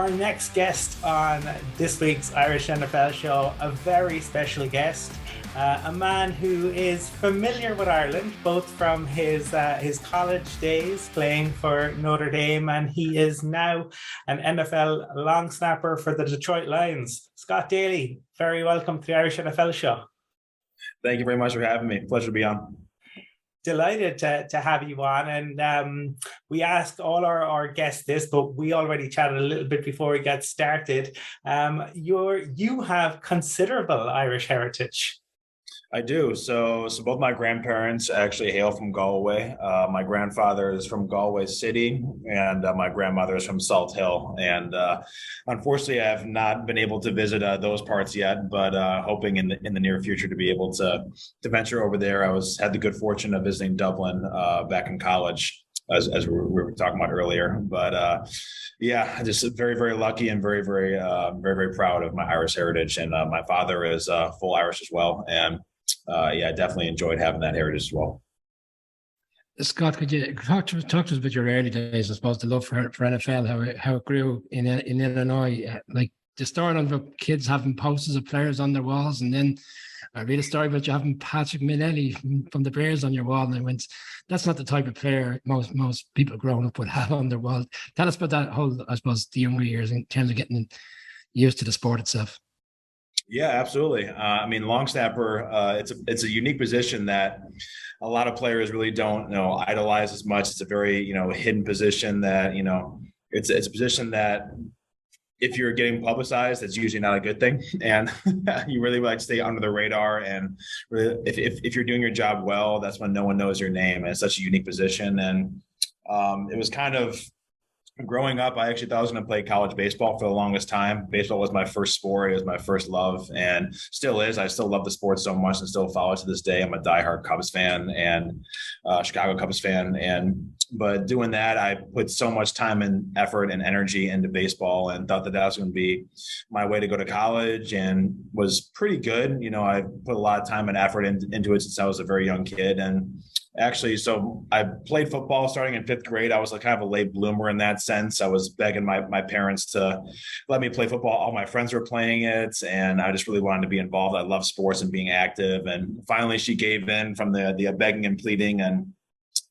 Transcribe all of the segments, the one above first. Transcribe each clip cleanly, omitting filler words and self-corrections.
our next guest on this week's Irish NFL show, a very special guest, a man who is familiar with Ireland, both from his college days playing for Notre Dame, and he is now an NFL long snapper for the Detroit Lions. Scott Daly, very welcome to the Irish NFL show. Thank you very much for having me. Pleasure to be on. Delighted to have you on, and we asked all our guests this, but we already chatted a little bit before we got started. You have considerable Irish heritage. I do. So both my grandparents actually hail from Galway. My grandfather is from Galway City, and my grandmother is from Salt Hill. And unfortunately, I have not been able to visit those parts yet, but hoping in the near future to be able to venture over there. I had the good fortune of visiting Dublin back in college, as we were talking about earlier. But yeah, just very, very lucky and very, very, very, very proud of my Irish heritage. And my father is full Irish as well. And yeah, I definitely enjoyed having that heritage as well. Scott, could you talk to us about your early days? I suppose the love for NFL, how it grew in Illinois, like the story of kids having posters of players on their walls, and then I read a story about you having Patrick Minnelli from the Bears on your wall, and I went, "That's not the type of player most people growing up would have on their wall." Tell us about that whole, I suppose, the younger years in terms of getting used to the sport itself. Yeah, absolutely. I mean, long snapper, it's a unique position that a lot of players really don't, idolize as much. It's a very, hidden position that, it's a position that if you're getting publicized, it's usually not a good thing. And you really like to stay under the radar. And really, if you're doing your job well, that's when no one knows your name. And it's such a unique position. And it was kind of, growing up, I actually thought I was going to play college baseball for the longest time. Baseball was my first sport. It was my first love, and still is. I still love the sport so much and still follow it to this day. I'm a diehard Cubs fan and Chicago Cubs fan. But doing that, I put so much time and effort and energy into baseball and thought that was going to be my way to go to college, and was pretty good. I put a lot of time and effort into it since I was a very young kid. And actually, so I played football starting in 5th grade. I was kind of a late bloomer in that sense. I was begging my parents to let me play football. All my friends were playing it, and I just really wanted to be involved. I love sports and being active. And finally, she gave in from the begging and pleading and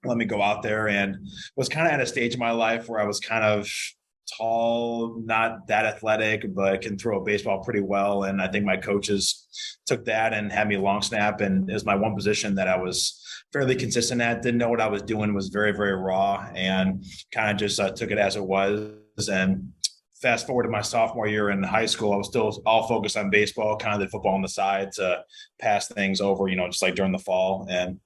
let me go out there, and was kind of at a stage in my life where I was kind of tall, not that athletic, but can throw a baseball pretty well. And I think my coaches took that and had me long snap. And it was my one position that I was fairly consistent at. Didn't know what I was doing, was very, very raw, and kind of just took it as it was. And fast forward to my sophomore year in high school, I was still all focused on baseball, kind of did football on the side to pass things over, just like during the fall. And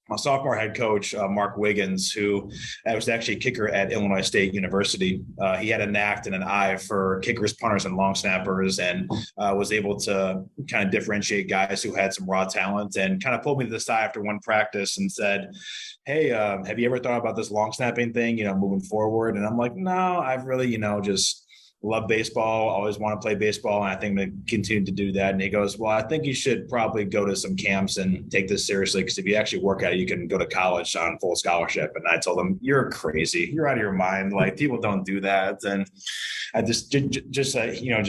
my sophomore head coach, Mark Wiggins, who was actually a kicker at Illinois State University, he had a knack and an eye for kickers, punters, and long snappers, and was able to kind of differentiate guys who had some raw talent, and kind of pulled me to the side after one practice and said, "Hey, have you ever thought about this long snapping thing, moving forward?" And I'm like, "No, I've really, just love baseball, always want to play baseball, and I think I'm going to continue to do that." And he goes, "Well, I think you should probably go to some camps and take this seriously, because if you actually work at it, you can go to college on full scholarship." And I told him, "You're crazy. You're out of your mind. Like, people don't do that." And I just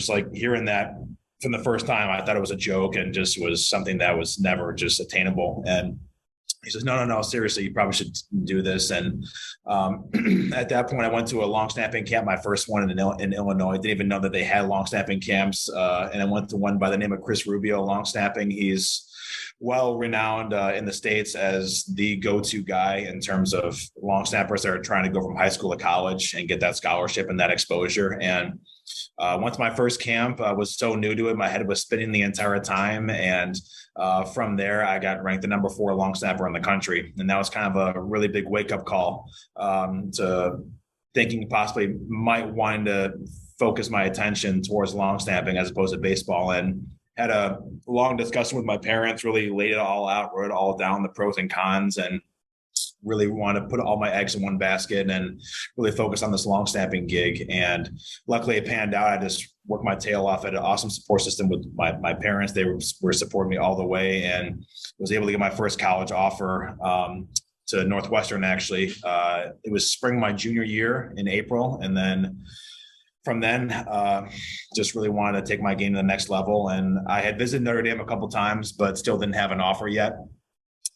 like hearing that from the first time, I thought it was a joke and just was something that was never just attainable. And he says, no, seriously, you probably should do this. And at that point, I went to a long snapping camp, my first one in Illinois. Didn't even know that they had long snapping camps. And I went to one by the name of Chris Rubio long snapping. He's well renowned in the States as the go-to guy in terms of long snappers that are trying to go from high school to college and get that scholarship and that exposure. And went to my first camp. I was so new to it. My head was spinning the entire time. And from there, I got ranked the number 4 long snapper in the country. And that was kind of a really big wake-up call to thinking possibly might want to focus my attention towards long snapping as opposed to baseball. And had a long discussion with my parents, really laid it all out, wrote it all down, the pros and cons, and really want to put all my eggs in one basket and really focus on this long snapping gig. And luckily it panned out. I just worked my tail off. At an awesome support system with my parents. They were supporting me all the way, and was able to get my first college offer to Northwestern. Actually, it was spring my junior year in April. And then from then, just really wanted to take my game to the next level. And I had visited Notre Dame a couple times, but still didn't have an offer yet.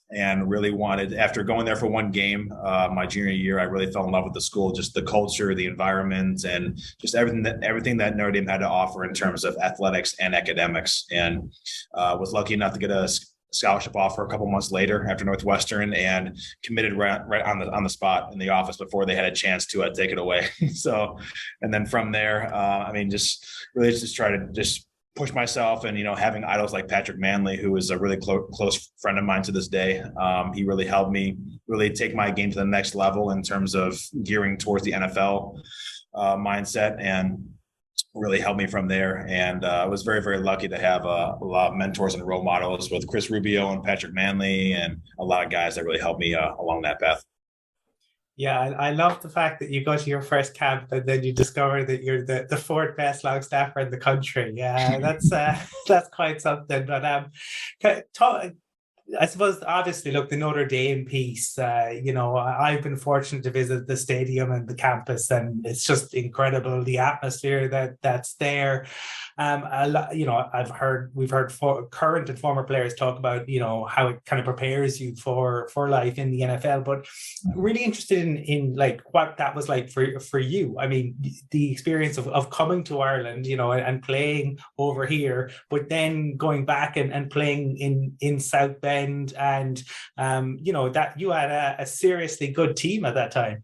And really wanted, after going there for one game, my junior year, I really fell in love with the school, just the culture, the environment, and just everything that Notre Dame had to offer in terms of athletics and academics. And was lucky enough to get a scholarship offer a couple months later after Northwestern, and committed right on the spot in the office before they had a chance to take it away. So, and then from there, just really just try to just push myself, and having idols like Patrick Manley, who is a really close friend of mine to this day. He really helped me really take my game to the next level in terms of gearing towards the NFL mindset, and really helped me from there. And I was very, very lucky to have a lot of mentors and role models with Chris Rubio and Patrick Manley, and a lot of guys that really helped me along that path. Yeah, I love the fact that you go to your first camp and then you discover that you're the fourth best long snapper in the country. Yeah, that's quite something. But I suppose, obviously, look, the Notre Dame piece, I've been fortunate to visit the stadium and the campus, and it's just incredible, the atmosphere that's there. We've heard current and former players talk about, how it kind of prepares you for life in the NFL, but really interested in like what that was like for you. I mean, the experience of coming to Ireland, and playing over here, but then going back and playing in South Bend, and that you had a seriously good team at that time.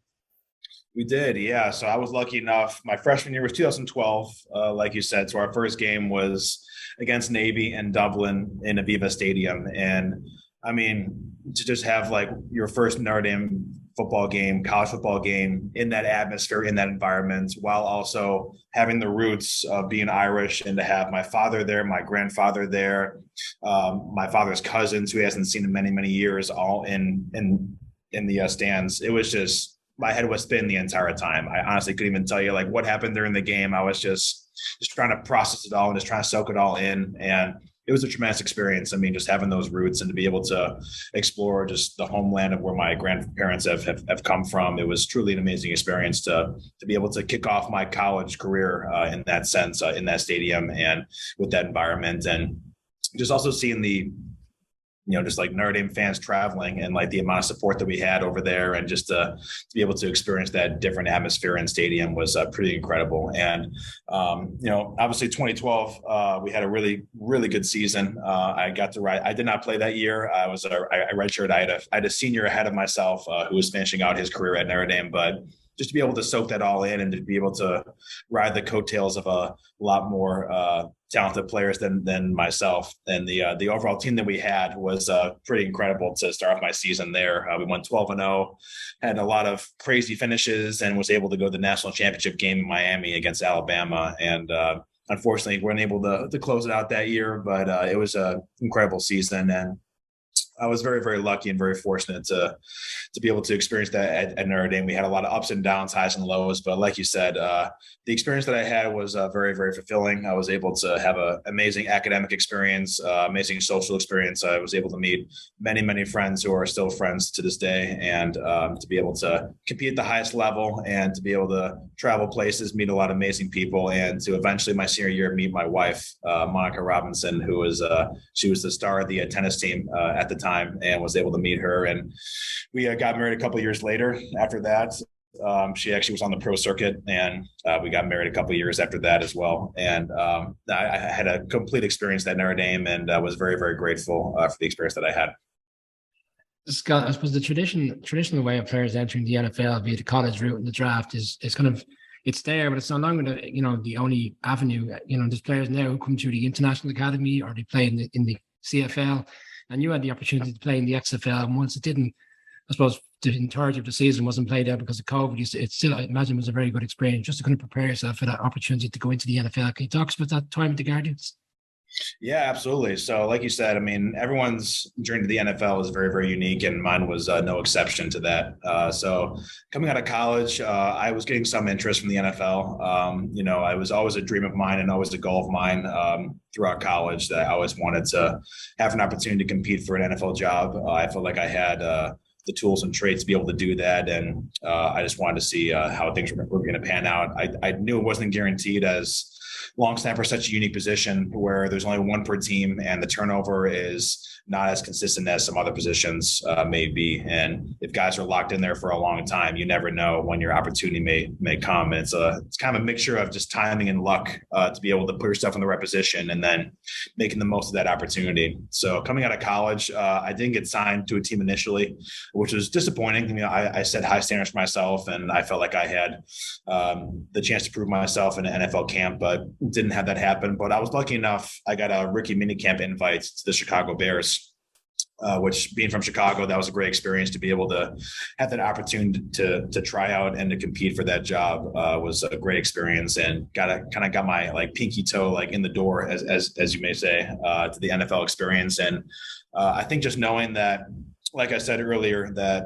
We did, yeah. So I was lucky enough. My freshman year was 2012, like you said. So our first game was against Navy in Dublin in Aviva Stadium. And I mean, to just have like your first Notre Dame football game, college football game in that atmosphere, in that environment, while also having the roots of being Irish, and to have my father there, my grandfather there, my father's cousins who he hasn't seen in many, many years, all in the stands. It was just, my head was spinning the entire time. I honestly couldn't even tell you like what happened during the game. I was just trying to process it all and just trying to soak it all in. And it was a tremendous experience. I mean, just having those roots and to be able to explore just the homeland of where my grandparents have come from. It was truly an amazing experience to be able to kick off my college career in that sense, in that stadium and with that environment. And just also seeing the, just like Notre Dame fans traveling, and like the amount of support that we had over there, and just to be able to experience that different atmosphere in stadium was pretty incredible. And, obviously 2012, we had a really, really good season. I got to ride. I did not play that year. I redshirted. I had a senior ahead of myself who was finishing out his career at Notre Dame, but just to be able to soak that all in and to be able to ride the coattails of a lot more talented players than myself. And the overall team that we had was pretty incredible to start off my season there. We won 12-0, had a lot of crazy finishes, and was able to go to the national championship game in Miami against Alabama. And unfortunately, we weren't able to close it out that year, but it was an incredible season. And I was very, very lucky and very fortunate to be able to experience that at Notre Dame. We had a lot of ups and downs, highs and lows, but like you said, the experience that I had was very, very fulfilling. I was able to have an amazing academic experience, amazing social experience. I was able to meet many, many friends who are still friends to this day, and to be able to compete at the highest level, and to be able to travel places, meet a lot of amazing people, and to eventually my senior year meet my wife, Monica Robinson, who was she was the star of the tennis team at the time, and was able to meet her. And we got married a couple of years later after that. She actually was on the pro circuit, and we got married a couple of years after that as well. And I had a complete experience at Notre Dame, and I was very, very grateful for the experience that I had. Scott, I suppose the traditional way of players entering the NFL, be it the college route and the draft, is kind of, it's there, but it's no longer the only avenue. There's players now who come through the International Academy, or they play in the CFL, and you had the opportunity to play in the XFL. And once it didn't, I suppose the entirety of the season wasn't played out because of COVID, it still, I imagine, was a very good experience just to kind of prepare yourself for that opportunity to go into the NFL. Can you talk about that time with the Guardians? Yeah, absolutely. So like you said, I mean, everyone's journey to the NFL is very, very unique, and mine was no exception to that. So coming out of college, I was getting some interest from the NFL. I was always a dream of mine and always a goal of mine throughout college, that I always wanted to have an opportunity to compete for an NFL job. I felt like I had the tools and traits to be able to do that. And I just wanted to see how things were going to pan out. I knew it wasn't guaranteed, as long snapper is such a unique position where there's only one per team and the turnover is not as consistent as some other positions may be. And if guys are locked in there for a long time, you never know when your opportunity may come. And it's kind of a mixture of just timing and luck to be able to put yourself in the right position and then making the most of that opportunity. So coming out of college, I didn't get signed to a team initially, which was disappointing. You know, I set high standards for myself, and I felt like I had the chance to prove myself in an NFL camp, but didn't have that happen. But I was lucky enough, I got a rookie minicamp invite to the Chicago Bears. Which, being from Chicago, that was a great experience to be able to have that opportunity to try out and to compete for that job was a great experience, and got my like pinky toe like in the door, as you may say, to the NFL experience. And I think just knowing that, like I said earlier, that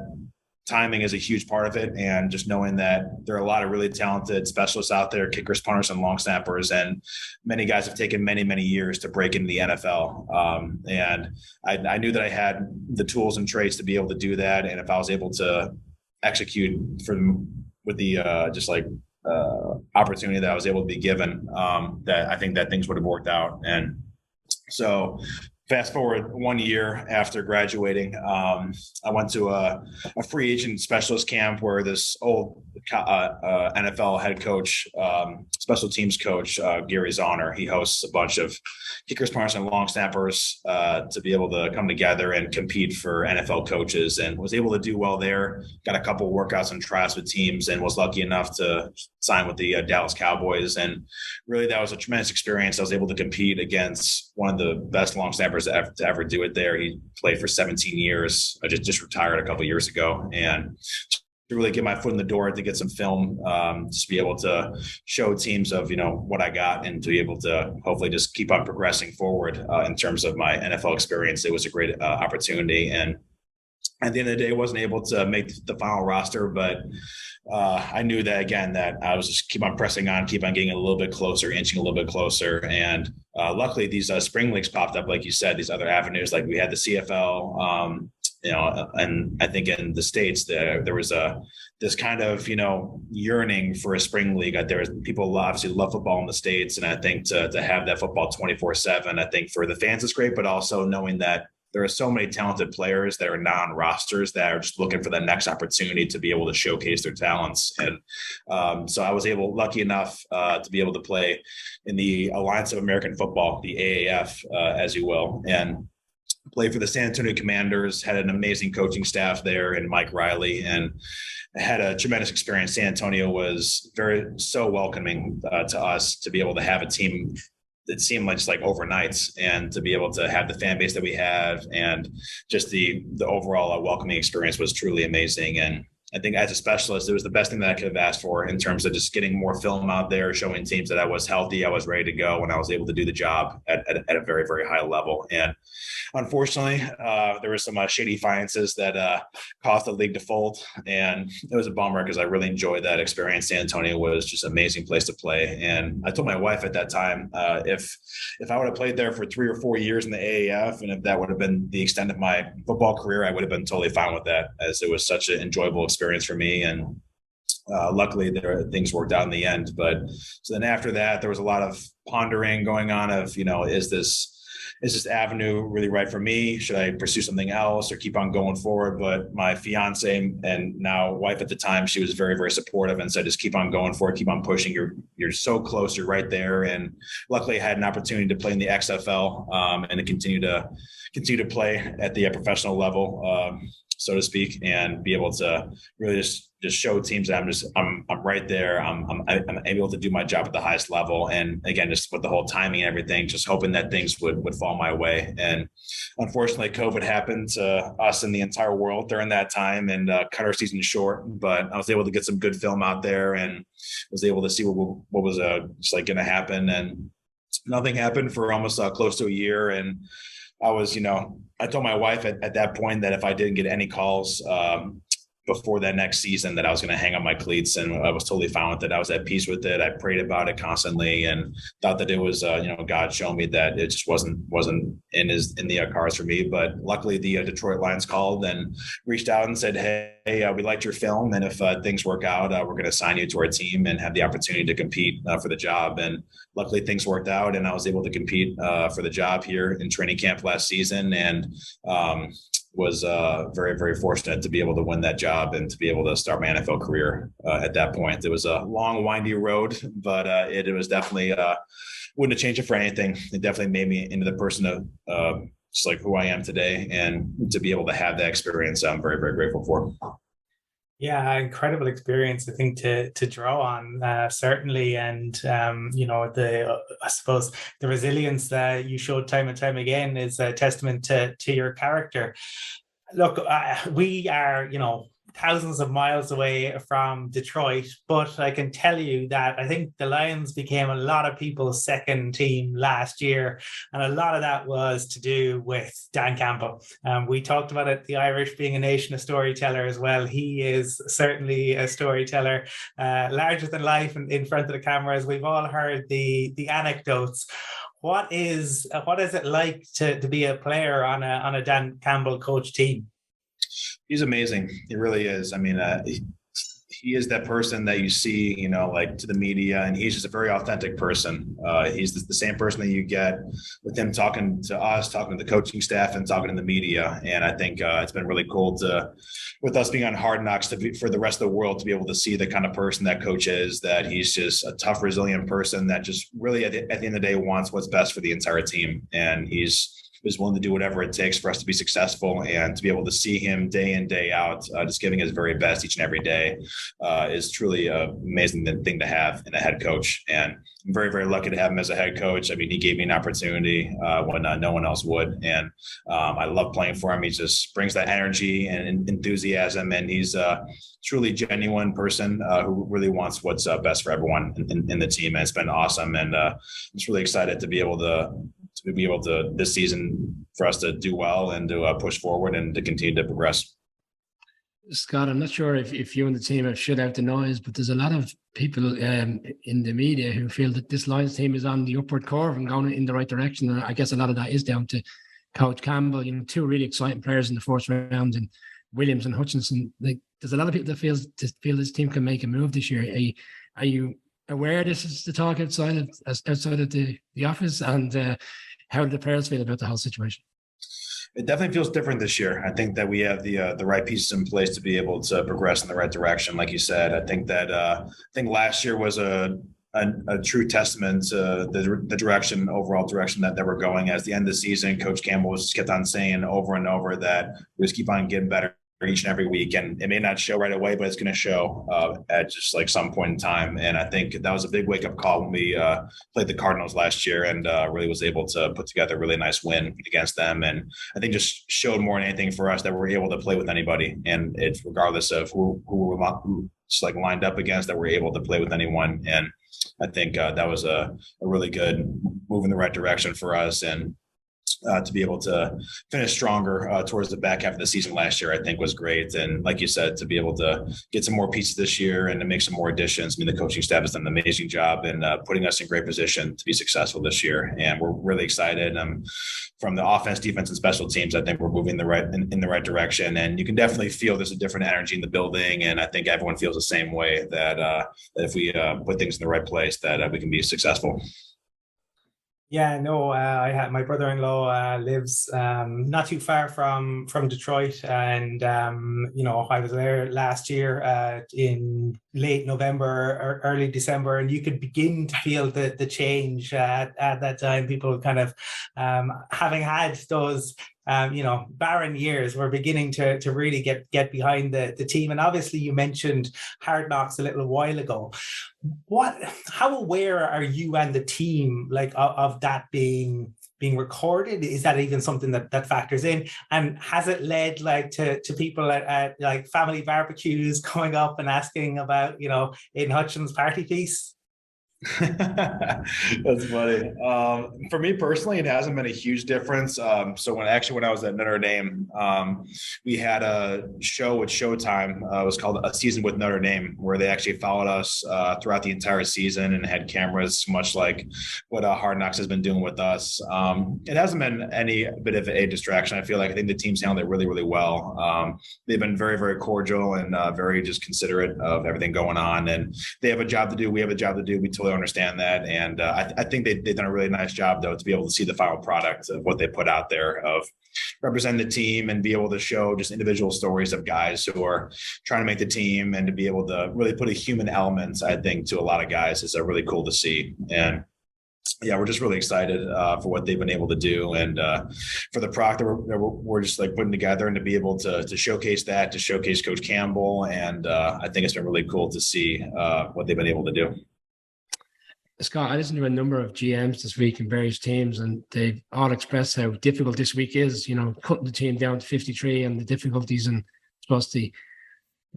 timing is a huge part of it, and just knowing that there are a lot of really talented specialists out there, kickers, punters, and long snappers, and many guys have taken many years to break into the NFL. And I knew that I had the tools and traits to be able to do that, and if I was able to execute with the opportunity that I was able to be given, that I think that things would have worked out. And so fast forward 1 year after graduating, I went to a free agent specialist camp where this old NFL head coach, special teams coach, Gary Zahner, he hosts a bunch of kickers, punters, and long snappers to be able to come together and compete for NFL coaches, and was able to do well there. Got a couple of workouts and tryouts with teams, and was lucky enough to sign with the Dallas Cowboys. And really, that was a tremendous experience. I was able to compete against one of the best long snappers to ever do it there. He played for 17 years. I just retired a couple of years ago, and to really get my foot in the door to get some film, just be able to show teams of, you know, what I got, and to be able to hopefully just keep on progressing forward in terms of my NFL experience. It was a great opportunity. And at the end of the day, I wasn't able to make the final roster, but I knew that, again, that I was just keep on pressing on, keep on getting a little bit closer, inching a little bit closer. And luckily, these spring leagues popped up, like you said, these other avenues. Like we had the CFL, you know, and I think in the States there was this kind of, you know, yearning for a spring league. There was people obviously love football in the States, and I think to have that football 24/7, I think for the fans is great, but also knowing that there are so many talented players that are non-rosters that are just looking for the next opportunity to be able to showcase their talents. And so I was lucky enough to be able to play in the Alliance of American Football, the AAF, as you will, and play for the San Antonio Commanders. Had an amazing coaching staff there, and Mike Riley, and had a tremendous experience. San Antonio was so welcoming to us, to be able to have a team that seemed like just like overnights, and to be able to have the fan base that we have, and just the overall welcoming experience was truly amazing. And I think as a specialist, it was the best thing that I could have asked for in terms of just getting more film out there, showing teams that I was healthy, I was ready to go, and I was able to do the job at a very, very high level. And unfortunately, there were some shady finances that caused the league to fold, and it was a bummer because I really enjoyed that experience. San Antonio was just an amazing place to play, and I told my wife at that time, if I would have played there for 3 or 4 years in the AAF, and if that would have been the extent of my football career, I would have been totally fine with that, as it was such an enjoyable experience for me. And luckily things worked out in the end. But so then after that, there was a lot of pondering going on of, you know, is this avenue really right for me? Should I pursue something else or keep on going forward? But my fiance and now wife at the time, she was very, very supportive and said, just keep on going forward, keep on pushing. You're so close, you're right there. And luckily I had an opportunity to play in the XFL and to continue to play at the professional level, so to speak, and be able to really just show teams that I'm right there. I'm able to do my job at the highest level. And again, just with the whole timing and everything, just hoping that things would fall my way. And unfortunately, COVID happened to us and the entire world during that time, and cut our season short. But I was able to get some good film out there, and was able to see what was just like going to happen. And nothing happened for almost close to a year. And I was, I told my wife at that point that if I didn't get any calls before that next season that I was going to hang up my cleats, and I was totally fine with it. I was at peace with it. I prayed about it constantly and thought that it was, God showed me that it just wasn't in the cards for me. But luckily the Detroit Lions called and reached out and said, hey, we liked your film. And if things work out, we're going to sign you to our team and have the opportunity to compete for the job. And luckily things worked out, and I was able to compete for the job here in training camp last season. And was very, very fortunate to be able to win that job and to be able to start my NFL career at that point. It was a long, windy road, but it was definitely wouldn't have changed it for anything. It definitely made me into the person of just like who I am today, and to be able to have that experience, I'm very, very grateful for. Yeah, incredible experience, I think, to draw on, certainly. And, I suppose the resilience that you showed time and time again is a testament to your character. Look, we are, thousands of miles away from Detroit, but I can tell you that I think the Lions became a lot of people's second team last year, and a lot of that was to do with Dan Campbell. We talked about it, the Irish being a nation of storyteller as well. He is certainly a storyteller, larger than life in front of the cameras. We've all heard the anecdotes. What is it like to be a player on a Dan Campbell coach team? He's amazing. He really is. I mean, he is that person that you see, like to the media, and he's just a very authentic person. He's the same person that you get with him talking to us, talking to the coaching staff, and talking to the media. And I think it's been really cool with us being on Hard Knocks, for the rest of the world to be able to see the kind of person that coach is, that he's just a tough, resilient person that just really at the end of the day wants what's best for the entire team. And he's willing to do whatever it takes for us to be successful, and to be able to see him day in, day out, just giving his very best each and every day is truly an amazing thing to have in a head coach. And I'm very, very lucky to have him as a head coach. I mean, he gave me an opportunity when no one else would. And I love playing for him. He just brings that energy and enthusiasm, and he's a truly genuine person who really wants what's best for everyone in the team. And it's been awesome. And I'm just really excited to be able to this season for us to do well and to push forward and to continue to progress. Scott, I'm not sure if you and the team have shut out the noise, but there's a lot of people in the media who feel that this Lions team is on the upward curve and going in the right direction. And I guess a lot of that is down to Coach Campbell. Two really exciting players in the first round, and Williams and Hutchinson. There's a lot of people that feel this team can make a move this year. Are you aware this is the talk outside of the office, and how do the players feel about the whole situation? It definitely feels different this year. I think that we have the right pieces in place to be able to progress in the right direction. Like you said, I think that last year was a true testament to the overall direction that we're going. As the end of the season, Coach Campbell just kept on saying over and over that we just keep on getting better each and every week, and it may not show right away, but it's going to show at just like some point in time. And I think that was a big wake-up call when we played the Cardinals last year, and really was able to put together a really nice win against them. And I think just showed more than anything for us that we're able to play with anybody, and it's regardless of who we're just like lined up against, that we're able to play with anyone. And I think that was a really good move in the right direction for us. And to be able to finish stronger towards the back half of the season last year, I think was great. And like you said, to be able to get some more pieces this year and to make some more additions. I mean, the coaching staff has done an amazing job in putting us in great position to be successful this year. And we're really excited. From the offense, defense, and special teams, I think we're moving in the right direction. And you can definitely feel there's a different energy in the building. And I think everyone feels the same way, that if we put things in the right place, that we can be successful. Yeah, no, I had my brother-in-law lives not too far from Detroit, and I was there last year in late November or early December, and you could begin to feel the change at that time. People kind of having had those barren years, were beginning to really get behind the team. And obviously you mentioned Hard Knocks a little while ago. How aware are you and the team of that being recorded? Is that even something that factors in? And has it led to people at family barbecues coming up and asking about, in Hutchins' party piece? That's funny. For me personally, it hasn't been a huge difference. So when I was at Notre Dame, we had a show with Showtime. It was called A Season with Notre Dame, where they actually followed us throughout the entire season and had cameras, much like what Hard Knocks has been doing with us. It hasn't been any bit of a distraction. I think the team's handled it really, really well. They've been very, very cordial and very just considerate of everything going on. And they have a job to do. We have a job to do. We totally understand that. And I think they've done a really nice job, though, to be able to see the final product of what they put out there, of represent the team and be able to show just individual stories of guys who are trying to make the team, and to be able to really put a human element, I think, to a lot of guys is really cool to see. And yeah, we're just really excited for what they've been able to do, and for the product that we're just like putting together, and to be able to showcase that, to showcase Coach Campbell. And I think it's been really cool to see what they've been able to do. Scott, I listened to a number of GMs this week in various teams, and they've all expressed how difficult this week is, cutting the team down to 53, and the difficulties, and I suppose the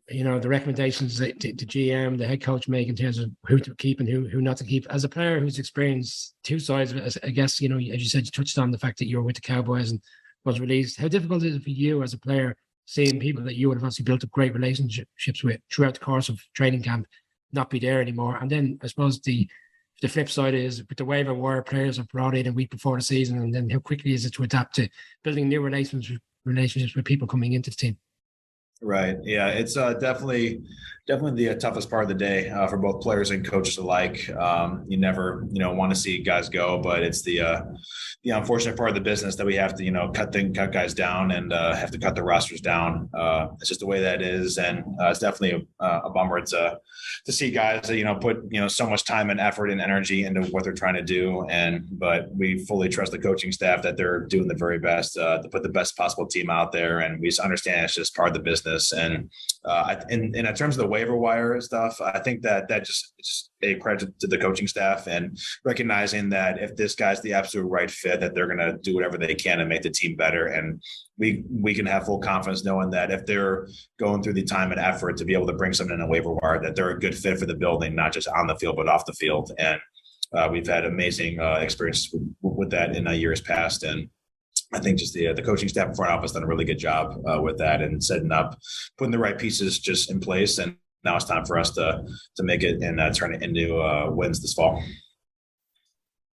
recommendations that the GM, the head coach make in terms of who to keep and who not to keep. As a player who's experienced two sides of it, I guess, as you said, you touched on the fact that you were with the Cowboys and was released. How difficult is it for you as a player, seeing people that you would have obviously built up great relationships with throughout the course of training camp not be there anymore? And then I suppose the flip side is, with the waiver wire, players are brought in a week before the season, and then how quickly is it to adapt to building new relationships with people coming into the team? Right. Yeah, it's definitely the toughest part of the day for both players and coaches alike. You never, want to see guys go, but it's the unfortunate part of the business that we have to, cut guys down, and have to cut the rosters down. It's just the way that is, and it's definitely a bummer to see guys that put so much time and effort and energy into what they're trying to do, but we fully trust the coaching staff that they're doing the very best to put the best possible team out there, and we just understand it's just part of the business. And in terms of the waiver wire stuff, I think that just a credit to the coaching staff, and recognizing that if this guy's the absolute right fit, that they're going to do whatever they can to make the team better. And we can have full confidence knowing that if they're going through the time and effort to be able to bring someone in a waiver wire, that they're a good fit for the building, not just on the field, but off the field. And we've had amazing experience with that in years past. And I think just the coaching staff and front office done a really good job with that, and setting up, putting the right pieces just in place. And now it's time for us to make it and turn it into wins this fall.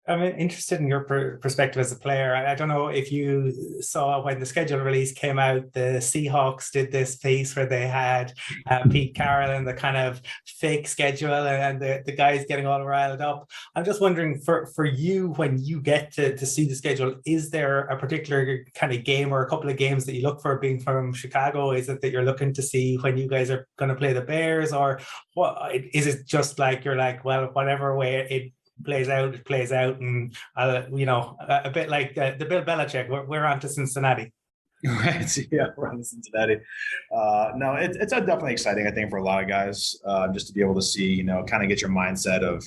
I'm interested in your perspective as a player. I don't know if you saw when the schedule release came out, the Seahawks did this piece where they had Pete Carroll and the kind of fake schedule, and the guys getting all riled up. I'm just wondering, for you, when you get to see the schedule, is there a particular kind of game or a couple of games that you look for, being from Chicago? Is it that you're looking to see when you guys are going to play the Bears, or what? Is it just like you're like, well, whatever way it plays out, and a bit like the Bill Belichick, we're on to Cincinnati. Right. Yeah, we're on to Cincinnati. No, it's definitely exciting, I think, for a lot of guys, just to be able to see, kind of get your mindset of,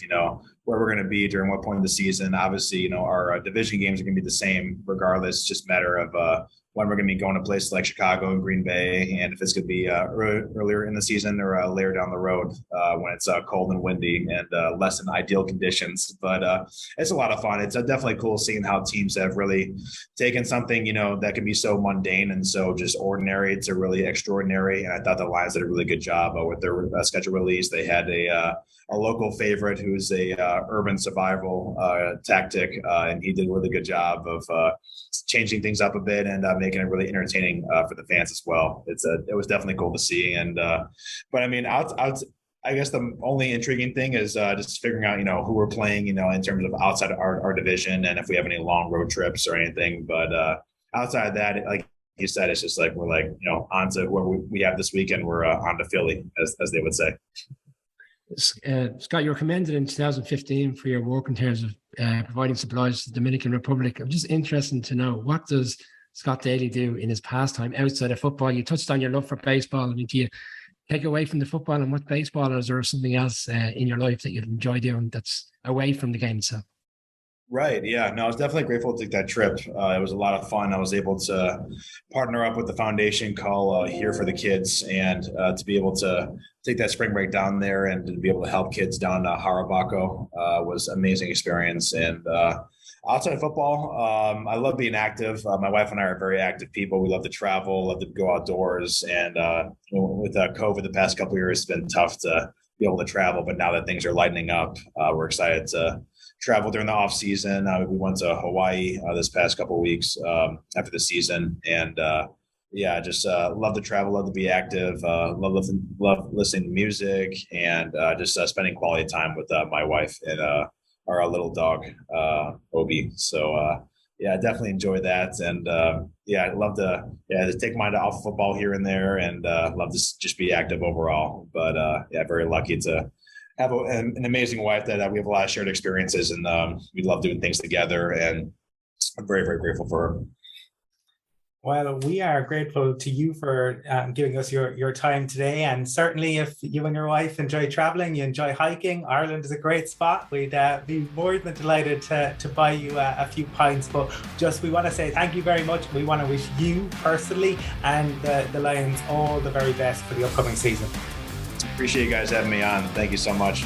where we're going to be during what point of the season. Obviously, our division games are going to be the same regardless. It's just a matter of when we're going to be going to places like Chicago and Green Bay, and if it's going to be earlier in the season or later down the road when it's cold and windy and less than ideal conditions. But it's a lot of fun. It's definitely cool seeing how teams have really taken something, that can be so mundane and so just ordinary to really extraordinary. And I thought the Lions did a really good job with their schedule release. They had a local favorite who's a urban survival tactic, and he did a really good job of changing things up a bit and making it really entertaining for the fans as well. It was definitely cool to see. And but I mean, I guess the only intriguing thing is just figuring out who we're playing, in terms of outside of our division, and if we have any long road trips or anything. But outside of that, like you said, it's just like we're like on to whoever we have this weekend. We're on to Philly, as they would say. Scott, you were commended in 2015 for your work in terms of providing supplies to the Dominican Republic. I'm just interested to know, what does Scott Daly do in his pastime outside of football? You touched on your love for baseball. I mean, do you take away from the football and what baseball, or is there something else in your life that you'd enjoy doing that's away from the game itself? Right. Yeah. No, I was definitely grateful to take that trip. It was a lot of fun. I was able to partner up with the foundation called Here for the Kids, and to be able to take that spring break down there and to be able to help kids down Harabaco was an amazing experience. And outside of football, I love being active. My wife and I are very active people. We love to travel, love to go outdoors. And with COVID the past couple of years, it's been tough to be able to travel. But now that things are lightening up, we're excited to travel during the off season. We went to Hawaii this past couple of weeks after the season, and yeah, just love to travel, love to be active, love listening to music, and just spending quality time with my wife and our little dog Obi. So yeah, I definitely enjoy that, and yeah, I'd love to to take mine off football here and there, and love to just be active overall. But yeah, very lucky to have an amazing wife that we have a lot of shared experiences, and we love doing things together, and I'm very, very grateful for her. Well, we are grateful to you for giving us your time today. And certainly if you and your wife enjoy traveling, you enjoy hiking, Ireland is a great spot. We'd be more than delighted to buy you a few pints. But just we want to say thank you very much. We want to wish you personally and the Lions all the very best for the upcoming season. Appreciate you guys having me on. Thank you so much.